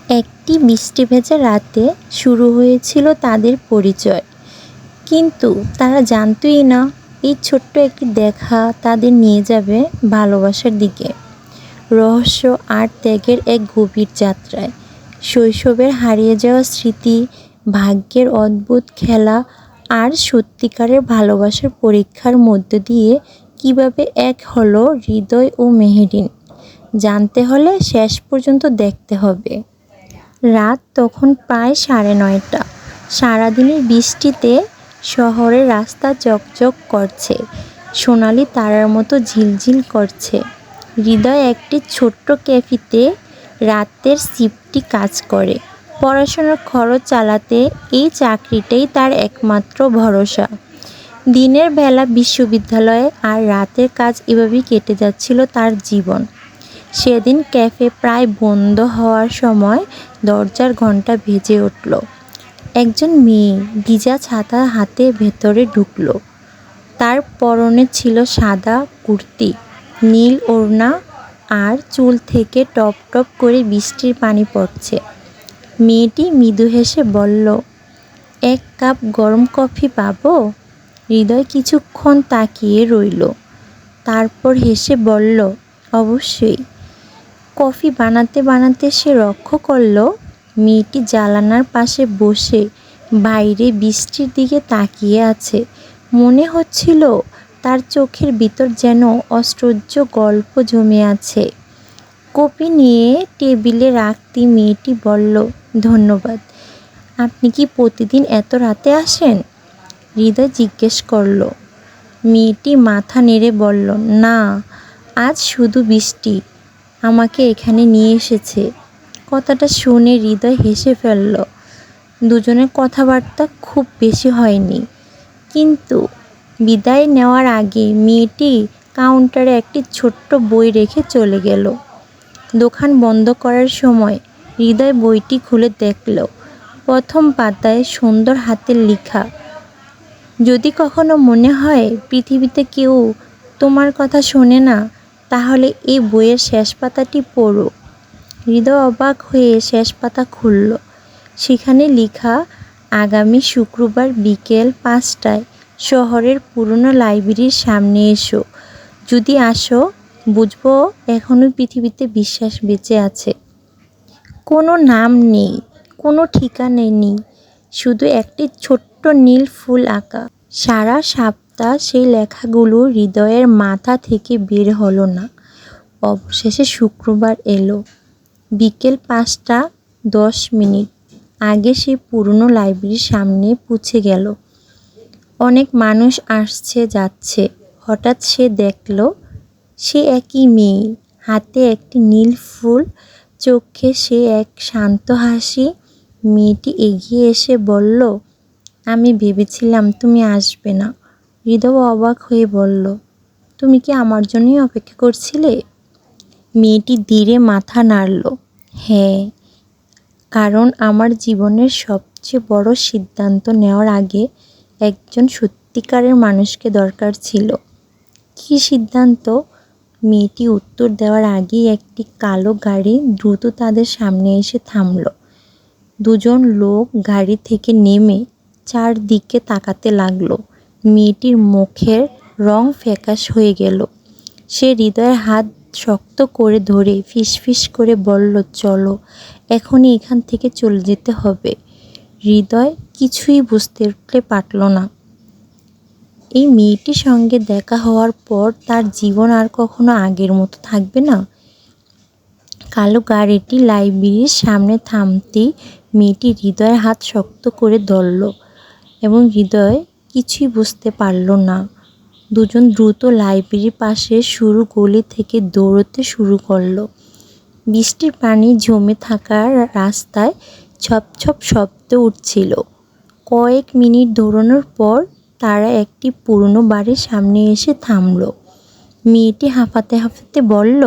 একটি বৃষ্টি ভেজা রাতে শুরু হয়েছিল তাদের পরিচয়, কিন্তু তারা জানতই না এই ছোট্ট একটি দেখা তাদের নিয়ে যাবে ভালোবাসার দিকে, রহস্য আর ত্যাগের এক গভীর যাত্রায়। শৈশবের হারিয়ে যাওয়া স্মৃতি, ভাগ্যের অদ্ভুত খেলা আর সত্যিকারের ভালোবাসার পরীক্ষার মধ্য দিয়ে কিভাবে এক হলো হৃদয় ও মেহেরিন, জানতে হলে শেষ পর্যন্ত দেখতে হবে। রাত তখন প্রায় 9:30। সারাদিনের বৃষ্টিতে শহরের রাস্তা চকচক করছে, সোনালি তারার মতো ঝিলঝিল করছে। হৃদয় একটি ছোট্ট ক্যাফেতে রাতের শিফটে কাজ করে। পড়াশোনার খরচ চালাতে এই চাকরিটাই তার একমাত্র ভরসা। দিনের বেলা বিশ্ববিদ্যালয়ে আর রাতের কাজ, এভাবেই কেটে যাচ্ছিল তার জীবন। সেদিন ক্যাফে প্রায় বন্ধ হওয়ার সময় দরজার ঘন্টা বেজে উঠল। একজন মেয়ে ভিজা ছাতা হাতে ভেতরে ঢুকলো। তার পরনে ছিল সাদা কুর্তি, নীল ওড়না আর চুল থেকে টপ টপ করে বৃষ্টির পানি পড়ছে। মেয়েটি মৃদু হেসে বলল, এক কাপ গরম কফি পাবো? হৃদয় কিছুক্ষণ তাকিয়ে রইল, তারপর হেসে বলল, অবশ্যই। কফি বানাতে বানাতে সে লক্ষ্য করল মেয়েটি জানালার পাশে বসে বাইরে বৃষ্টির দিকে তাকিয়ে আছে। মনে হচ্ছিল তার চোখের ভিতর যেন অসহ্য গল্প জমে আছে। কফি নিয়ে টেবিলে রাখতে মেয়েটি বলল, ধন্যবাদ। আপনি কি প্রতিদিন এত রাতে আসেন? হৃদয় জিজ্ঞেস করল। মেয়েটি মাথা নেড়ে বলল, না, আজ শুধু বৃষ্টি আমাকে এখানে নিয়ে এসেছে। কথাটা শুনে হৃদয় হেসে ফেলল। দুজনের কথাবার্তা খুব বেশি হয়নি, কিন্তু বিদায় নেওয়ার আগে মেয়েটি কাউন্টারে একটি ছোট্ট বই রেখে চলে গেল। দোকান বন্ধ করার সময় হৃদয় বইটি খুলে দেখল। প্রথম পাতায় সুন্দর হাতের লেখা, যদি কখনো মনে হয় পৃথিবীতে কেউ তোমার কথা শোনে না, তাহলে এই বইয়ের শেষ পাতাটি পড়ো। হৃদয় অবাক হয়ে শেষ পাতা খুলল। সেখানে লেখা, আগামী শুক্রবার বিকেল 5টায় শহরের পুরনো লাইব্রেরির সামনে এসো। যদি আসো, বুঝবো এখনো পৃথিবীতে বিশ্বাস বেঁচে আছে। কোনো নাম নেই, কোনো ঠিকানা নেই, শুধু একটি ছোট্ট নীল ফুল আঁকা। সারা সপ্তাহ সেই লেখাগুলো হৃদয়ের মাথা থেকে বের হলো না। অবশেষে শুক্রবার এলো। বিকেল 5টা 10 মিনিট আগে সে পুরনো লাইব্রেরির সামনে পৌঁছে গেল। অনেক মানুষ আসছে যাচ্ছে। হঠাৎ সে দেখল সে একই মেয়ে, হাতে একটি নীল ফুল, চোখে সে এক শান্ত হাসি। মেয়েটি এগিয়ে এসে বলল, আমি ভেবেছিলাম তুমি আসবে না। হৃদয় অবাক হয়ে বলল, তুমি কি আমার জন্যই অপেক্ষা করছিলে? মেয়েটি ধীরে মাথা নাড়ল। হ্যাঁ, কারণ আমার জীবনের সবচেয়ে বড় সিদ্ধান্ত নেওয়ার আগে একজন সত্যিকারের মানুষকে দরকার ছিল। কী সিদ্ধান্ত? মেয়েটি উত্তর দেওয়ার আগেই একটি কালো গাড়ি দ্রুত তাদের সামনে এসে থামল। দুজন লোক গাড়ি থেকে নেমে চারদিকে তাকাতে লাগলো। মেয়েটির মুখের রং ফ্যাকাশ হয়ে গেল। সে হৃদয়ের হাত শক্ত করে ধরে ফিসফিস করে বলল, চলো, এখনই এখান থেকে চলে যেতে হবে। হৃদয় কিছুই বুঝতে পারল না। এই মেয়েটির সঙ্গে দেখা হওয়ার পর তার জীবন আর কখনো আগের মতো থাকবে না। কালো গাড়িটি লাইব্রেরির সামনে থামতেই মেয়েটি হৃদয়ের হাত শক্ত করে ধরল এবং হৃদয় কিছুই বুঝতে পারল না। দুজন দ্রুত লাইব্রেরির পাশে সরু গলি থেকে দৌড়তে শুরু করলো। বৃষ্টির পানি জমে থাকা রাস্তায় ছপ ছপ শব্দ উঠছিল। কয়েক মিনিট দৌড়ানোর পর তারা একটি পুরনো বাড়ির সামনে এসে থামল। মেয়েটি হাঁপাতে হাঁপাতে বলল,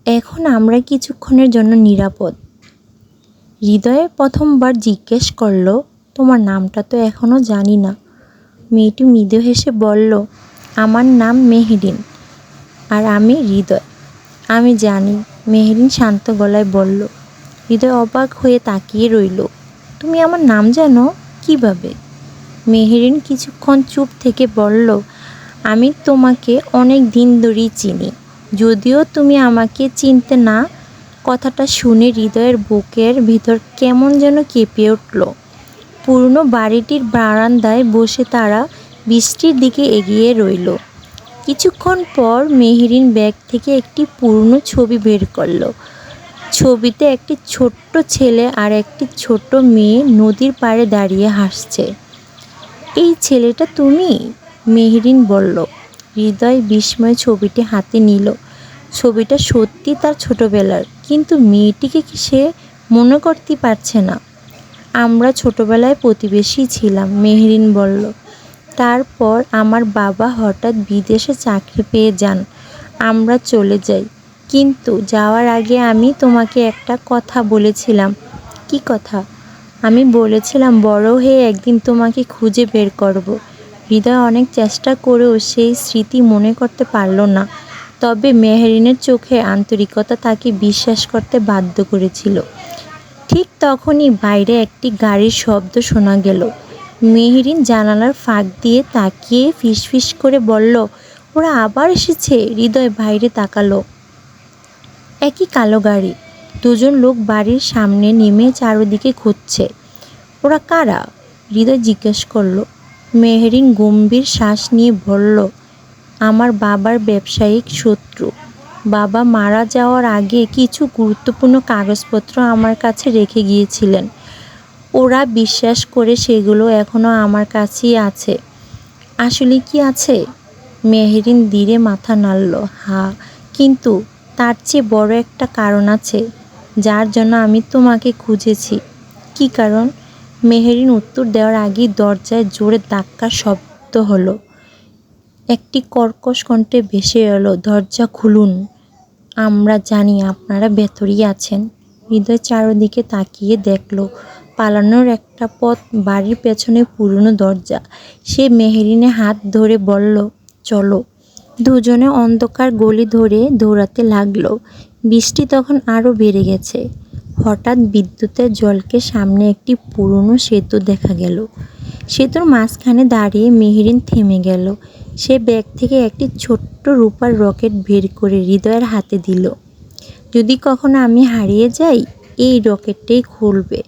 এখন আমরা কিছুক্ষণের জন্য নিরাপদ। হৃদয়ে প্রথমবার জিজ্ঞেস করল, তোমার নামটা তো এখনো জানি না। মেয়েটি মৃদু হেসে বলল, আমার নাম মেহেরিন। আর আমি হৃদয়। আমি জানি, মেহেরিন শান্ত গলায় বলল। হৃদয় অবাক হয়ে তাকিয়ে রইল। তুমি আমার নাম জানো? কিভাবে? মেহেরিন কিছুক্ষণ চুপ থেকে বলল, আমি তোমাকে অনেক দিন ধরেই চিনি, যদিও তুমি আমাকে চিনতে না। কথাটা শুনে হৃদয়ের বুকের ভিতর কেমন যেন কেঁপে উঠল। পুরনো বাড়িটির বারান্দায় বসে তারা বৃষ্টির দিকে এগিয়ে রইল। কিছুক্ষণ পর মেহেরিন ব্যাগ থেকে একটি পুরনো ছবি বের করলো। ছবিতে একটি ছোট্ট ছেলে আর একটি ছোট মেয়ে নদীর পাড়ে দাঁড়িয়ে হাসছে। এই ছেলেটা তুমি? মেহেরিন বলল। হৃদয় বিস্ময়ে ছবিটি হাতে নিল। ছবিটা সত্যি তার ছোটবেলার, কিন্তু মেয়েটিকে কি সে মনে করতে পারছে না। আমরা ছোটবেলায় প্রতিবেশী ছিলাম, মেহেরিন বলল। তারপর আমার বাবা হঠাৎ বিদেশে চাকরি পেয়ে যান, আমরা চলে যাই। কিন্তু যাওয়ার আগে আমি তোমাকে একটা কথা বলেছিলাম। কি কথা? আমি বলেছিলাম বড় হয়ে একদিন তোমাকে খুঁজে বের করব। হৃদয় অনেক চেষ্টা করেও সেই স্মৃতি মনে করতে পারল না। তবে মেহেরিনের চোখে আন্তরিকতা তাকে বিশ্বাস করতে বাধ্য করেছিল। ঠিক তখনই বাইরে একটি গাড়ির শব্দ শোনা গেল। মেহেরিন জানালার ফাঁক দিয়ে তাকিয়ে ফিসফিস করে বলল, ওরা আবার এসেছে। হৃদয় বাইরে তাকালো। একই কালো গাড়ি। দুজন লোক বাড়ির সামনে নেমে চারদিকে খুঁজছে। ওরা কারা? হৃদয় জিজ্ঞেস করলো। মেহেরিন গম্ভীর শ্বাস নিয়ে বলল, আমার বাবার ব্যবসায়িক শত্রু। বাবা মারা যাওয়ার আগে কিছু গুরুত্বপূর্ণ কাগজপত্র আমার কাছে রেখে গিয়েছিলেন। ওরা বিশ্বাস করে সেগুলো এখনও আমার কাছেই আছে। আসলে কি আছে? মেহেরিন ধীরে মাথা নাড়ল। হ্যাঁ, কিন্তু তার চেয়ে বড় একটা কারণ আছে, যার জন্য আমি তোমাকে খুঁজেছি। কি কারণ? মেহেরিন উত্তর দেওয়ার আগেই দরজায় জোরে ধাক্কার শব্দ হলো। একটি কর্কশ কণ্ঠে ভেসে এলো, দরজা খুলুন, আমরা জানি আপনারা ভেতরেই আছেন। হৃদয় চারদিকে তাকিয়ে দেখল পালানোর একটা পথ, বাড়ির পেছনে পুরনো দরজা। সে মেহেরিনের হাত ধরে বলল, চলো। দুজনে অন্ধকার গলি ধরে দৌড়াতে লাগলো। বৃষ্টি তখন আরও বেড়ে গেছে। হঠাৎ বিদ্যুতের ঝলকে সামনে একটি পুরনো সেতু দেখা গেল। সেতুর মাঝখানে দাঁড়িয়ে মেহেরিন থেমে গেল। সে ব্যাগ থেকে একটি ছোট্ট রূপার রকেট বের করে হৃদয়ের হাতে দিল। যদি কখনো আমি হারিয়ে যাই, এই রকেটটাই খুলবে।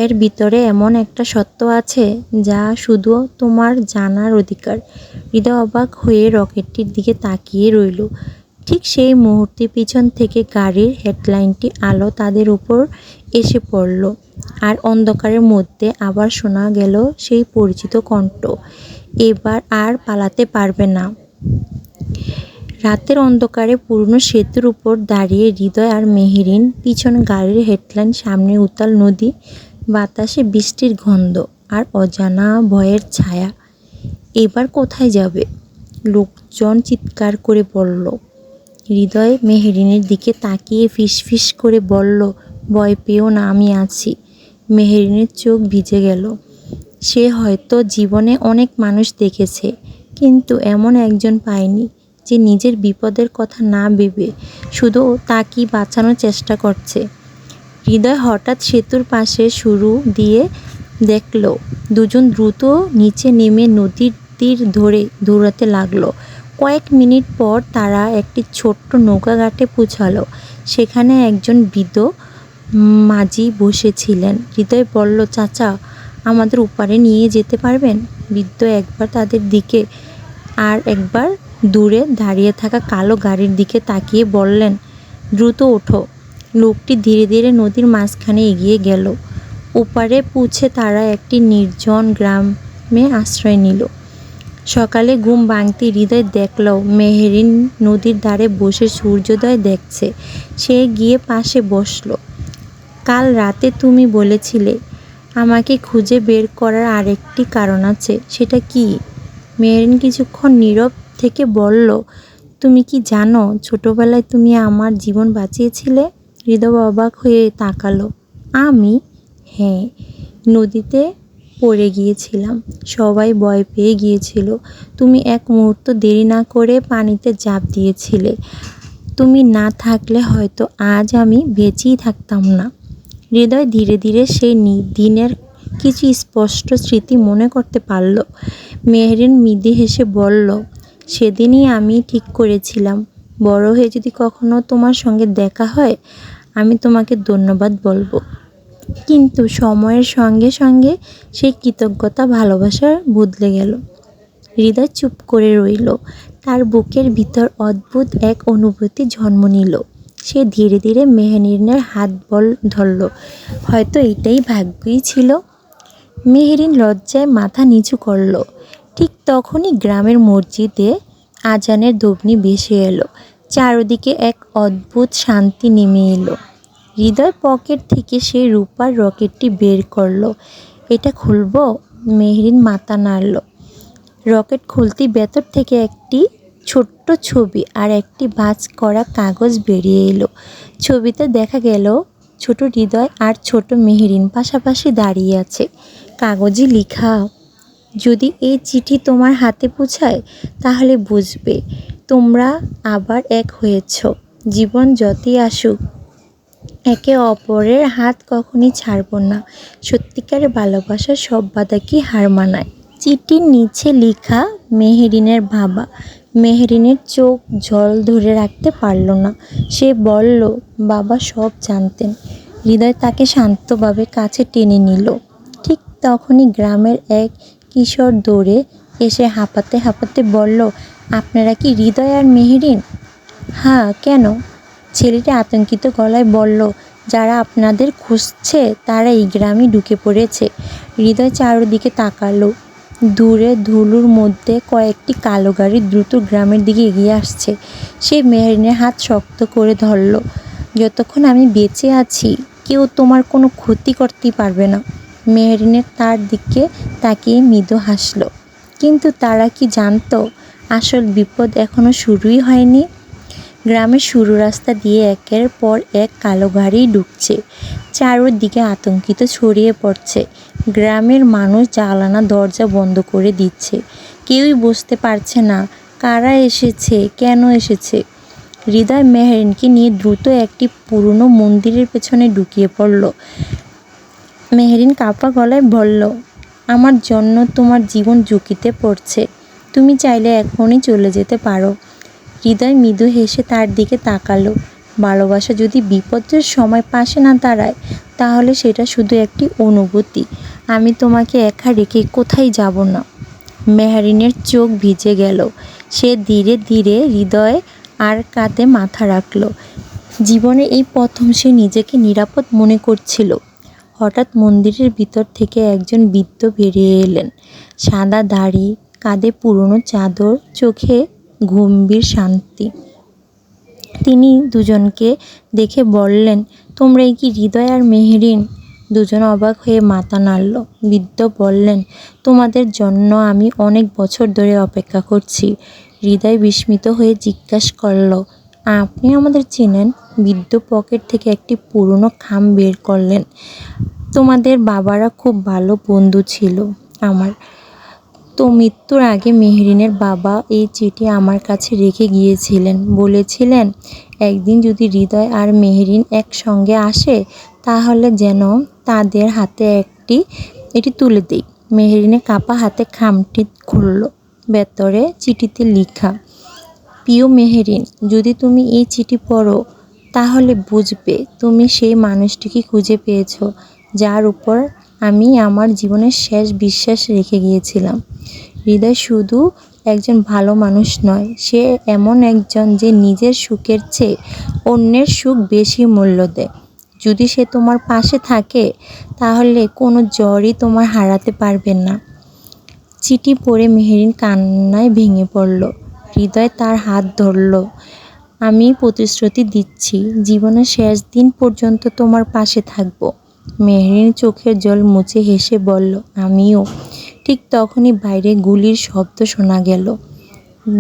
এর ভিতরে এমন একটা সত্য আছে যা শুধু তোমার জানার অধিকার। হৃদয় অবাক হয়ে রকেটটির দিকে তাকিয়ে রইল। ঠিক সেই মুহূর্তে পিছন থেকে গাড়ির হেডলাইটটি আলো তাদের উপর এসে পড়ল। আর অন্ধকারের মধ্যে আবার শোনা গেল সেই পরিচিত কণ্ঠ, এবার আর পালাতে পারবে না। রাতের অন্ধকারে পুরনো সেতুর উপর দাঁড়িয়ে হৃদয় আর মেহেরিন, পিছনে গাড়ির হেডলাইট, সামনে উতাল নদী, বাতাসে বৃষ্টির গন্ধ আর অজানা ভয়ের ছায়া। এবার কোথায় যাবে? লোকজন চিৎকার করে বলল। হৃদয় মেহেরিনের দিকে তাকিয়ে ফিসফিস করে বলল, ভয় পেও না, আমি আছি। মেহেরিনের চোখ ভিজে গেল। সে হয়তো জীবনে অনেক মানুষ দেখেছে, কিন্তু এমন একজন পায়নি যে নিজের বিপদের কথা না ভেবে শুধু তাকেই বাঁচানোর চেষ্টা করছে। হৃদয় হঠাৎ সেতুর পাশে শুরু দিয়ে দেখল দুজন দ্রুত নিচে নেমে নদীর তীর ধরে দৌড়াতে লাগলো। কয়েক মিনিট পর তারা একটি ছোট্ট নৌকাঘাটে পৌঁছালো। সেখানে একজন বৃদ্ধ মাঝি বসেছিলেন। হৃদয় বলল, চাচা, আমাদের ওপারে নিয়ে যেতে পারবেন? বৃদ্ধ একবার তাদের দিকে আর একবার দূরে দাঁড়িয়ে থাকা কালো গাড়ির দিকে তাকিয়ে বললেন, দ্রুত ওঠো। লোকটি ধীরে ধীরে নদীর মাঝখানে এগিয়ে গেল। ওপারে পৌঁছে তারা একটি নির্জন গ্রামে আশ্রয় নিল। সকালে ঘুম ভাঙতে হৃদয় দেখল মেহেরিন নদীর ধারে বসে সূর্যোদয় দেখছে। সে গিয়ে পাশে বসল। কাল রাতে তুমি বলেছিলে আমাকে খুঁজে বের করার আরেকটি কারণ আছে, সেটা কি? মেহেরিন কিছুক্ষণ নীরব থেকে বলল, তুমি কি জানো ছোটবেলায় তুমি আমার জীবন বাঁচিয়েছিলে? হৃদয় অবাক হয়ে তাকালো। আমি? হ্যাঁ, নদীতে পড়ে গিয়েছিলাম, সবাই ভয় পেয়ে গিয়েছিল। তুমি এক মুহূর্ত দেরি না করে পানিতে ঝাঁপ দিয়েছিলে। তুমি না থাকলে হয়তো আজ আমি বেঁচেই থাকতাম না। হৃদয় ধীরে ধীরে সেই দিনের কিছু স্পষ্ট স্মৃতি মনে করতে পারল। মেহরিন মৃদু হেসে বলল, সেদিনই আমি ঠিক করেছিলাম, বড় হয়ে যদি কখনো তোমার সঙ্গে দেখা হয় আমি তোমাকে ধন্যবাদ বলবো। কিন্তু সময়ের সঙ্গে সঙ্গে সেই কৃতজ্ঞতা ভালোবাসার বদলে গেল। হৃদয় চুপ করে রইল। তার বুকের ভিতর অদ্ভুত এক অনুভূতি জন্ম নিল। সে ধীরে ধীরে মেহরিনের হাত ধরল। হয়তো এটাই ভাগ্যই ছিল। মেহরিন লজ্জায় মাথা নিচু করল। ঠিক তখনই গ্রামের মসজিদে আজানের ধ্বনি ভেসে এলো। চারদিকে এক অদ্ভুত শান্তি নেমে এলো। হৃদয় পকেট থেকে সেই রূপার রকেটটি বের করলো। এটা খুলবো? মেহরিন মাথা নাড়ল। রকেট খুলতেই ভেতর থেকে একটি ছোট্ট ছবি আর একটি ভাঁজ করা কাগজ বেরিয়ে এলো। ছবিতে দেখা গেল ছোট হৃদয় আর ছোট মেহরিন পাশাপাশি দাঁড়িয়ে আছে। কাগজে লেখা, যদি এই চিঠি তোমার হাতে পৌঁছায় তাহলে বুঝবে তোমরা আবার এক হয়েছ। জীবন যতই আসুক একে অপরের হাত কখনই ছাড়ব না। সত্যিকারের ভালোবাসা সব বাধাকে হার মানায়। চিঠির নিচে লেখা মেহরিনের বাবা। মেহরিনের চোখ জল ধরে রাখতে পারল না। সে বলল, বাবা সব জানতেন। হৃদয় তাকে শান্তভাবে কাছে টেনে নিল। ঠিক তখনই গ্রামের এক কিশোর দৌড়ে এসে হাঁপাতে হাঁপাতে বলল, আপনারা কি হৃদয় আর মেহরিন? হ্যাঁ, কেন? ছেলেটি আতঙ্কিত গলায় বলল, যারা আপনাদের খুঁজছে তারা এই গ্রামে ঢুকে পড়েছে। হৃদয় চারদিকে তাকালো। দূরে ধুলোর মধ্যে কয়েকটি কালো গাড়ি দ্রুত গ্রামের দিকে এগিয়ে আসছে। সে মেহরিনের হাত শক্ত করে ধরল। যতক্ষণ আমি বেঁচে আছি কেউ তোমার কোনো ক্ষতি করতেই পারবে না। মেহরিনের তার দিকে তাকিয়ে মৃদু হাসল। কিন্তু তারা কি জানতো আসল বিপদ এখনো শুরুই হয়নি। গ্রামের সরু রাস্তা দিয়ে একের পর এক কালো গাড়ি ঢুকছে। চারদিকে আতঙ্কিত ছড়িয়ে পড়ছে। গ্রামের মানুষ জানালা দরজা বন্ধ করে দিচ্ছে। কেউই বুঝতে পারছে না কারা এসেছে, কেন এসেছে। হৃদয় মেহরিনকে নিয়ে দ্রুত একটি পুরনো মন্দিরের পেছনে ঢুকিয়ে পড়ল। মেহরিন কাঁপা গলায় বলল, আমার জন্য তোমার জীবন ঝুঁকিতে পড়ছে। তুমি চাইলে এখনই চলে যেতে পারো। হৃদয় মৃদু হেসে তার দিকে তাকালো। ভালোবাসা যদি বিপদের সময় পাশে না দাঁড়ায় তাহলে সেটা শুধু একটি অনুভূতি। আমি তোমাকে একা রেখে কোথায় যাব না। মেহরিনের চোখ ভিজে গেল। সে ধীরে ধীরে হৃদয় আর কাঁধে মাথা রাখল। জীবনে এই প্রথম সে নিজেকে নিরাপদ মনে করছিল। হঠাৎ মন্দিরের ভিতর থেকে একজন বৃদ্ধ বেরিয়ে এলেন। সাদা দাড়ি, কাঁধে পুরনো চাদর, চোখে গম্ভীর শান্তি। তিনি দুজনকে দেখে বললেন, তোমরাই কি হৃদয় আর মেহরিন? দুজন অবাক হয়ে মাথা নাড়ল। বৃদ্ধ বললেন, তোমাদের জন্য আমি অনেক বছর ধরে অপেক্ষা করছি। হৃদয় বিস্মিত হয়ে জিজ্ঞাসা করল, আপনি আমাদের চেনেন? বৃদ্ধ পকেট থেকে একটি পুরনো খাম বের করলেন। তোমাদের বাবারা খুব ভালো বন্ধু ছিল আমার। তো মৃত্যুর আগে মেহরিনের বাবা এই চিঠি আমার কাছে রেখে গিয়েছিলেন। বলেছিলেন একদিন যদি হৃদয় আর মেহরিন একসঙ্গে আসে তাহলে যেন তাদের হাতে এটি তুলে দেই। মেহরিনের কাঁপা হাতে খামটি খুলল। ভেতরে চিঠিতে লেখা, প্রিয় মেহরিন, যদি তুমি এই চিঠি পড়ো তাহলে বুঝবে তুমি সেই মানুষটিকে খুঁজে পেয়েছ যার উপর আমি আমার জীবনের শেষ বিশ্বাস রেখে গিয়েছিলাম। হৃদয় শুধু একজন ভালো মানুষ নয়, সে এমন একজন যে নিজের সুখের চেয়ে অন্যের সুখ বেশি মূল্য দেয়। যদি সে তোমার পাশে থাকে তাহলে কোনো জ্বরই তোমার হারাতে পারবে না। চিঠি পড়ে মেহরিন কান্নায় ভেঙে পড়ল। হৃদয় তার হাত ধরল। আমি প্রতিশ্রুতি দিচ্ছি জীবনের শেষ দিন পর্যন্ত তোমার পাশে থাকব। মেহরিন চোখের জল মুছে হেসে বলল, আমিও। ঠিক তখনই বাইরে গুলির শব্দ শোনা গেল।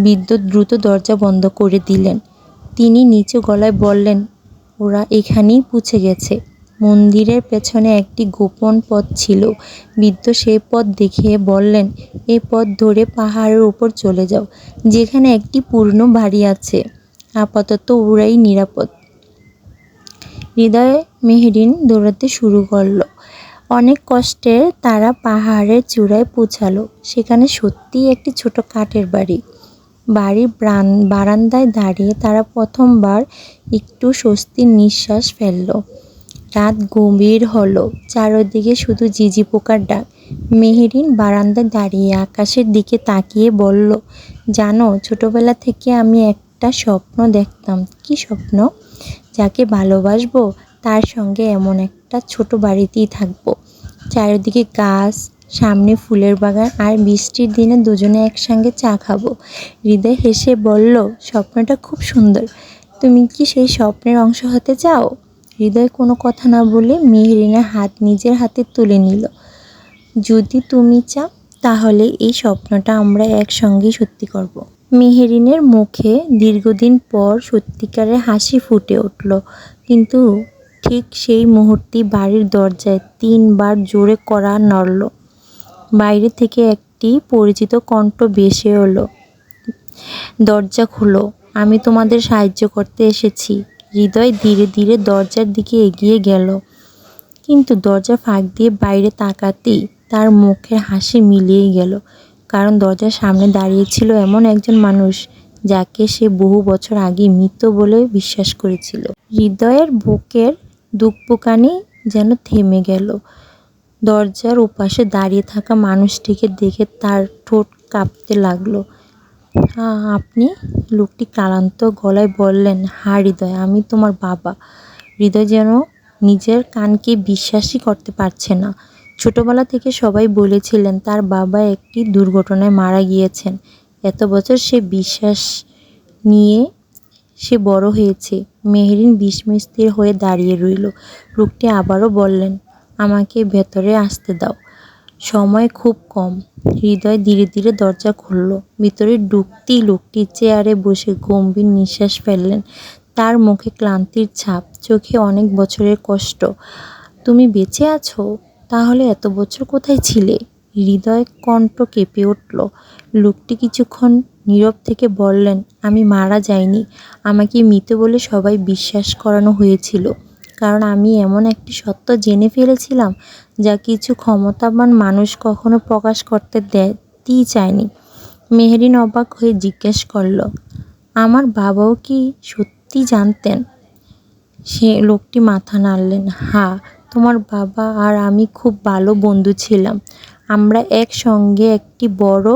বৃদ্ধ দ্রুত দরজা বন্ধ করে দিলেন। তিনি নিচু গলায় বললেন, ওরা এখানেই পৌঁছে গেছে। মন্দিরের পেছনে একটি গোপন পথ ছিল। বৃদ্ধ সেই পথ দেখিয়ে বললেন, এই পথ ধরে পাহাড়ের উপর চলে যাও, যেখানে একটি পুরনো বাড়ি আছে। আপাতত ওরাই নিরাপদ। হৃদয়ে মেহেরিন দৌড়াতে শুরু করলো। অনেক কষ্টে তারা পাহাড়ের চূড়ায় পৌঁছালো। সেখানে সত্যিই একটি ছোট কাঠের বাড়ি। বাড়ির বারান্দায় দাঁড়িয়ে তারা প্রথমবার একটু স্বস্তির নিঃশ্বাস ফেলল। রাত গভীর হলো, চারদিকে শুধু ঝিঁঝি পোকার ডাক। মেহেরিন বারান্দায় দাঁড়িয়ে আকাশের দিকে তাকিয়ে বলল, জানো, ছোটবেলা থেকে আমি একটা স্বপ্ন দেখতাম। কি স্বপ্ন? যাকে ভালোবাসবো তার সঙ্গে এমন একটা ছোট বাড়িতেই থাকবো। চারিদিকে গাছ, সামনে ফুলের বাগান, আর বৃষ্টির দিনে দুজনে একসঙ্গে চা খাবো। হৃদয় হেসে বলল, স্বপ্নটা খুব সুন্দর। তুমি কি সেই স্বপ্নের অংশ হতে চাও? হৃদয় কোনো কথা না বলে মেহেরিনের হাত নিজের হাতে তুলে নিল। যদি তুমি চাও তাহলে এই স্বপ্নটা আমরা একসঙ্গেই সত্যি করব। মেহেরিনের মুখে দীর্ঘদিন পর সত্যিকারের হাসি ফুটে উঠল। কিন্তু ঠিক সেই মুহূর্তেই বাড়ির দরজায় 3 বার জোরে কড়া নড়ল। বাইরে থেকে একটি পরিচিত কণ্ঠ ভেসে এলো, দরজা খোলো, আমি তোমাদের সাহায্য করতে এসেছি। হৃদয় ধীরে ধীরে দরজার দিকে এগিয়ে গেল, কিন্তু দরজা ফাঁক দিয়ে বাইরে তাকাতেই তার মুখের হাসি মিলিয়ে গেল। কারণ দরজার সামনে দাঁড়িয়ে ছিল এমন একজন মানুষ যাকে সে বহু বছর আগে মৃত বলে বিশ্বাস করেছিল। হৃদয়ের বুকের ধুকপুকানি যেন থেমে গেল। দরজার ওপাশে দাঁড়িয়ে থাকা মানুষটিকে দেখে তার ঠোঁট কাঁপতে লাগলো। হ্যাঁ, আপনি? লোকটি ক্লান্ত গলায় বললেন, হ্যাঁ হৃদয়, আমি তোমার বাবা। হৃদয় যেন নিজের কানকে বিশ্বাসই করতে পারছে না। ছোটবেলা থেকে সবাই বলেছিলেন তার বাবা একটি দুর্ঘটনায় মারা গিয়েছেন। এত বছর সে বিশ্বাস নিয়ে সে বড় হয়েছে। মেহেরিন বিস্ময়স্থির হয়ে দাঁড়িয়ে রইল। লোকটি আবারও বললেন, আমাকে ভেতরে আসতে দাও, সময় খুব কম। হৃদয় ধীরে ধীরে দরজা খুলল। ভিতরে ঢুকতেই লোকটি চেয়ারে বসে গম্ভীর নিঃশ্বাস ফেললেন। তার মুখে ক্লান্তির ছাপ, চোখে অনেক বছরের কষ্ট। তুমি বেঁচে আছো? তাহলে এত বছর কোথায় ছিলে? হৃদয় কণ্ঠ কেঁপে উঠল। লোকটি কিছুক্ষণ নীরব থেকে বললেন, আমি মারা যাইনি। আমাকে মৃত বলে সবাই বিশ্বাস করানো হয়েছিল। কারণ আমি এমন একটি সত্য জেনে ফেলেছিলাম যা কিছু ক্ষমতাবান মানুষ কখনো প্রকাশ করতে দিতেই চায়নি। মেহেরিন অবাক হয়ে জিজ্ঞেস করল, আমার বাবাও কি সত্যি জানতেন? সে লোকটি মাথা নাড়লেন, হ্যাঁ, তোমার বাবা আর আমি খুব ভালো বন্ধু ছিলাম। আমরা একসঙ্গে একটি বড়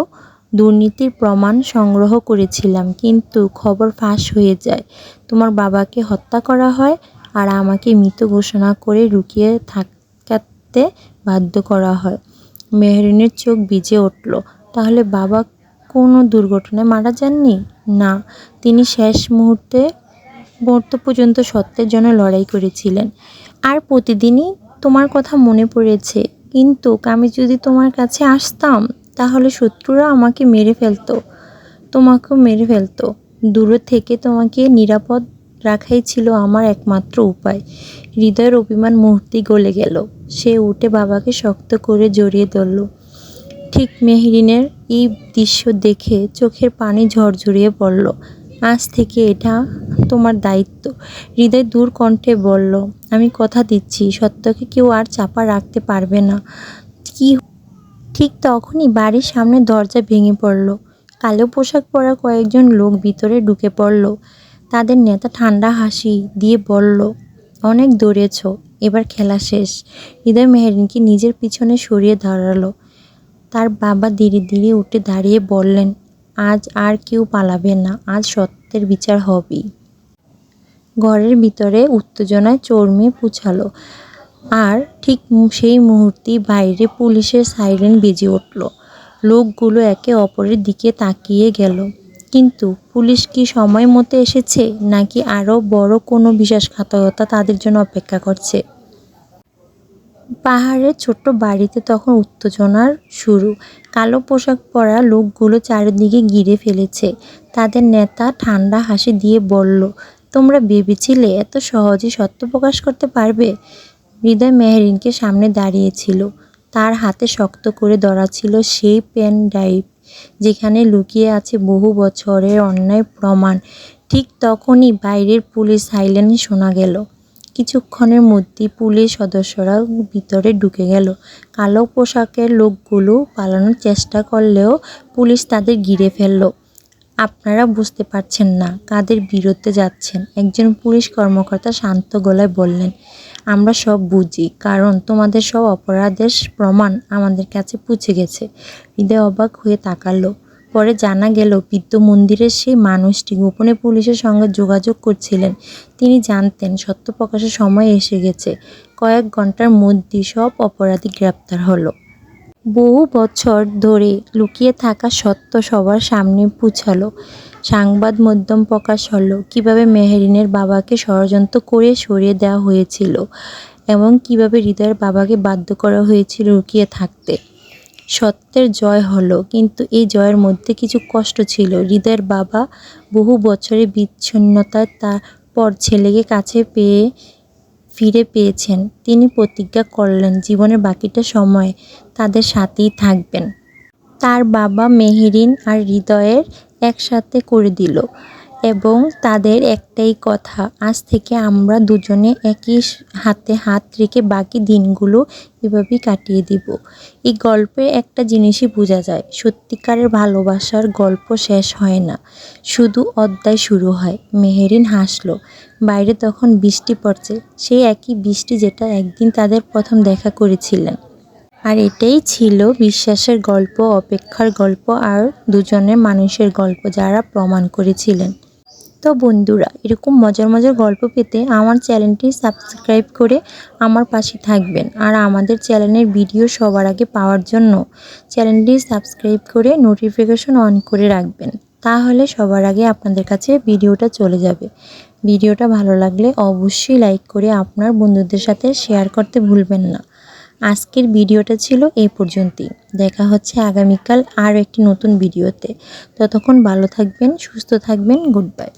দুর্নীতির প্রমাণ সংগ্রহ করেছিলাম, কিন্তু খবর ফাঁস হয়ে যায়। তোমার বাবাকে হত্যা করা হয় আর আমাকে মৃত ঘোষণা করে লুকিয়ে থাকতে বাধ্য করা হয়। মেহেরিনের চোখ ভিজে উঠল। তাহলে বাবা কোনো দুর্ঘটনায় মারা যাননি? না, তিনি শেষ মুহূর্ত পর্যন্ত সত্যের জন্য লড়াই করেছিলেন। আর প্রতিদিনই তোমার কথা মনে পড়েছে। কিন্তু আমি যদি তোমার কাছে আসতাম তাহলে শত্রুরা আমাকে মেরে ফেলতো, তোমাকেও মেরে ফেলতো। দূরে থেকে তোমাকে নিরাপদ রাখাই ছিল আমার একমাত্র উপায়। হৃদয়ের অভিমান মুহূর্তেই গলে গেল। সে উঠে বাবাকে শক্ত করে জড়িয়ে ধরল। ঠিক মেহেরিনের এই দৃশ্য দেখে চোখের পানি ঝরঝরিয়ে পড়ল। আজ থেকে এটা তোমার দায়িত্ব। হৃদয় দূর কণ্ঠে বলল, আমি কথা দিচ্ছি, সত্যকে কেউ আর চাপা রাখতে পারবে না। কি? ঠিক তখনই বাড়ির সামনে দরজা ভেঙে পড়ল। কালো পোশাক পরা কয়েকজন লোক ভিতরে ঢুকে পড়ল। তাদের নেতা ঠান্ডা হাসি দিয়ে বলল, অনেক দৌড়েছ, এবার খেলা শেষ। হৃদয় মেহেরিনকে নিজের পিছনে সরিয়ে দাঁড়ালো। তার বাবা ধীরে ধীরে উঠে দাঁড়িয়ে বললেন, আজ আর কেউ পালাবে না, আজ সত্যের বিচার হবেই। ঘরের ভিতরে উত্তেজনায় চরমে পৌঁছালো। আর ঠিক সেই মুহূর্তেই বাইরে পুলিশের সাইরেন বেজে উঠল। লোকগুলো একে অপরের দিকে তাকিয়ে গেল। কিন্তু পুলিশ কি সময় মতো এসেছে, নাকি আরও বড় কোনো বিশ্বাসঘাতকতা তাদের জন্য অপেক্ষা করছে? পাহাড়ের ছোট্ট বাড়িতে তখন উত্তেজনার শুরু। কালো পোশাক পরা লোকগুলো চারিদিকে ঘিরে ফেলেছে। তাদের নেতা ঠান্ডা হাসি দিয়ে বলল, তোমরা ভেবেছিলে এত সহজে সত্য প্রকাশ করতে পারবে? হৃদয় মেহেরিনকে সামনে দাঁড়িয়েছিল। তার হাতে শক্ত করে ধরা ছিল সেই পেন ড্রাইভ, যেখানে লুকিয়ে আছে বহু বছরের অন্যায় প্রমাণ। ঠিক তখনই বাইরের পুলিশ সাইরেন শোনা গেল। কিছুক্ষণের মধ্যেই পুলিশ সদস্যরা ভিতরে ঢুকে গেল। কালো পোশাকের লোকগুলো পালানোর চেষ্টা করলেও পুলিশ তাদের ঘিরে ফেলল। আপনারা বুঝতে পারছেন না কাদের বিরুদ্ধে যাচ্ছেন, একজন পুলিশ কর্মকর্তা শান্ত গলায় বললেন। আমরা সব বুঝি, কারণ তোমাদের সব অপরাধের প্রমাণ আমাদের কাছে পৌঁছে গেছে। হৃদয় অবাক হয়ে তাকালো। পরে জানা গেল বৃদ্ধ মন্দিরের সেই মানুষটি গোপনে পুলিশের সঙ্গে যোগাযোগ করছিলেন। তিনি জানতেন সত্য প্রকাশের সময় এসে গেছে। কয়েক ঘন্টার মধ্যেই সব অপরাধী গ্রেপ্তার হলো। বহু বছর ধরে লুকিয়ে থাকা সত্য সবার সামনে পৌঁছালো। সংবাদ মাধ্যম প্রকাশ হলো কিভাবে মেহেরিনের বাবাকে ষড়যন্ত্র করে সরিয়ে দেওয়া হয়েছিল এবং কিভাবে হৃদয়ের বাবাকে বাধ্য করা হয়েছিল লুকিয়ে থাকতে। সত্যের জয় হলো, কিন্তু এই জয়ের মধ্যে কিছু কষ্ট ছিল। হৃদয়ের বাবা বহু বছরের বিচ্ছিন্নতার পর ছেলেকে কাছে ফিরে পেয়েছেন। তিনি প্রতিজ্ঞা করলেন জীবনের বাকিটা সময় তাদের সাথেই থাকবেন। তার বাবা মেহেরিন আর হৃদয়ের একসাথে করে দিল এবং তাদের একটাই কথা, আজ থেকে আমরা দুজনে একই হাতে হাত রেখে বাকি দিনগুলো এভাবেই কাটিয়ে দিব। এই গল্পে একটা জিনিসই বোঝা যায়, সত্যিকারের ভালোবাসার গল্প শেষ হয় না, শুধু অধ্যায় শুরু হয়। মেহেরিন হাসলো। বাইরে তখন বৃষ্টি পড়ছে, সেই একই বৃষ্টি যেটা একদিন তাদের প্রথম দেখা করেছিলেন। আর এটাই ছিল বিশ্বাসের গল্প, অপেক্ষার গল্প আর দুজনের মানুষের গল্প যারা প্রমাণ করেছিলেন। তো বন্ধুরা, এরকম মজার মজার গল্প পেতে আমার চ্যানেলটি সাবস্ক্রাইব করে আমার পাশে থাকবেন। আর আমাদের চ্যানেলের ভিডিও সবার আগে পাওয়ার জন্য চ্যানেলটি সাবস্ক্রাইব করে নোটিফিকেশন অন করে রাখবেন। তাহলে সবার আগে আপনাদের কাছে ভিডিওটা চলে যাবে। ভিডিওটা ভালো লাগলে অবশ্যই লাইক করে আপনার বন্ধুদের সাথে শেয়ার করতে ভুলবেন না। আজকের ভিডিওটা ছিল এই পর্যন্তই। দেখা হচ্ছে আগামীকাল আর একটি নতুন ভিডিওতে। ততক্ষণ ভালো থাকবেন, সুস্থ থাকবেন। Good bye.